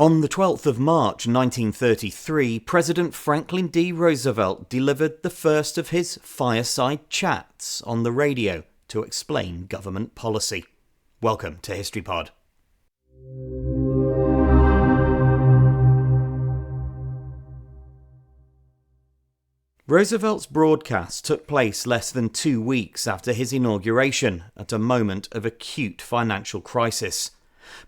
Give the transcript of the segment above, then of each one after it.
On the 12th of March 1933, President Franklin D. Roosevelt delivered the first of his fireside chats on the radio to explain government policy. Welcome to HistoryPod. Roosevelt's broadcast took place less than 2 weeks after his inauguration, at a moment of acute financial crisis.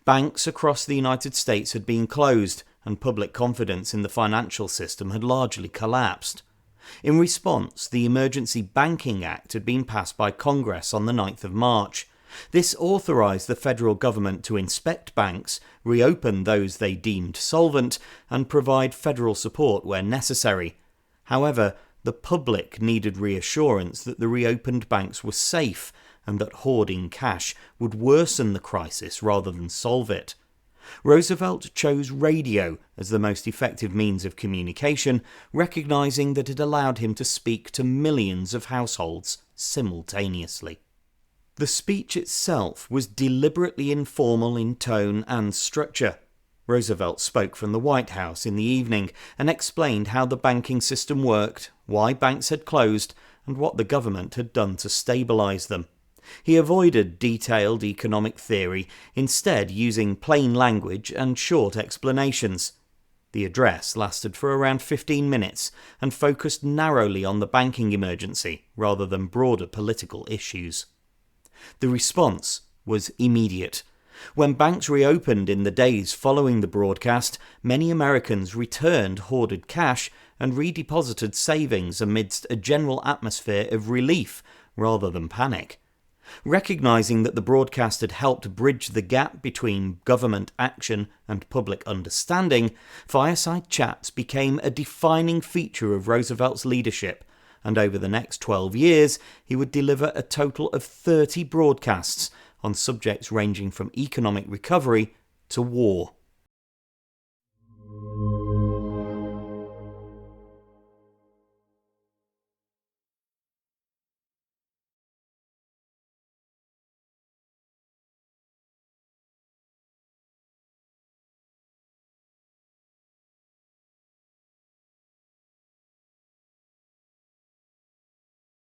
Banks across the United States had been closed, and public confidence in the financial system had largely collapsed. In response, the Emergency Banking Act had been passed by Congress on the 9th of March. This authorised the federal government to inspect banks, reopen those they deemed solvent, and provide federal support where necessary. However, the public needed reassurance that the reopened banks were safe and that hoarding cash would worsen the crisis rather than solve it. Roosevelt chose radio as the most effective means of communication, recognising that it allowed him to speak to millions of households simultaneously. The speech itself was deliberately informal in tone and structure. Roosevelt spoke from the White House in the evening and explained how the banking system worked, why banks had closed, and what the government had done to stabilise them. He avoided detailed economic theory, instead using plain language and short explanations. The address lasted for around 15 minutes and focused narrowly on the banking emergency rather than broader political issues. The response was immediate. When banks reopened in the days following the broadcast, many Americans returned hoarded cash and redeposited savings amidst a general atmosphere of relief rather than panic. Recognising that the broadcast had helped bridge the gap between government action and public understanding, fireside chats became a defining feature of Roosevelt's leadership, and over the next 12 years he would deliver a total of 30 broadcasts on subjects ranging from economic recovery to war.